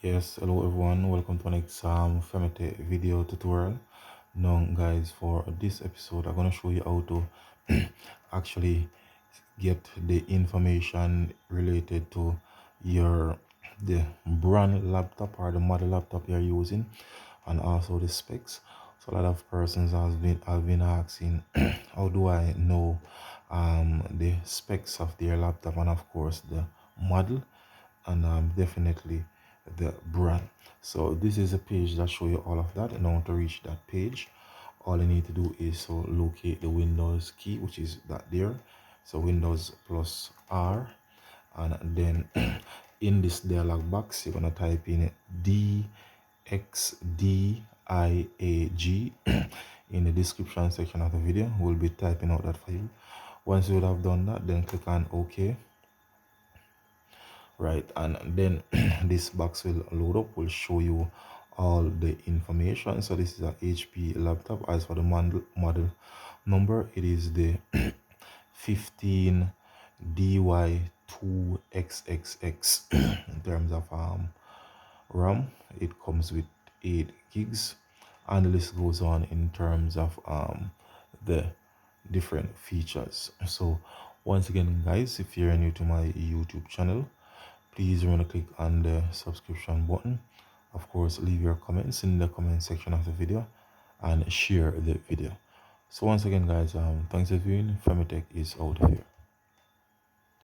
Yes, hello everyone, welcome to next Femite video tutorial. Now guys, for this episode I'm going to show you how to actually get the information related to the brand laptop or the model laptop you're using, and also the specs. So a lot of persons have been asking how do I know the specs of their laptop, and of course the model, and definitely the brand. So this is a page that show you all of that, and I want to reach that page. All you need to do is to locate the Windows key, which is that there. So Windows plus R, and then in this dialog box you're gonna type in dxdiag. In the description section of the video we'll be typing out that for you. Once you would have done that, then click on OK. Right, and then this box will load up, will show you all the information. So this is a HP laptop. As for the model number, it is the 15DY2XXX. In terms of RAM, it comes with 8 gigs, and the list goes on in terms of the different features. So once again guys, if you're new to my YouTube channel, please remember to click on the subscription button. Of course, leave your comments in the comment section of the video and share the video. So once again guys, thanks for viewing. Femitech is out here.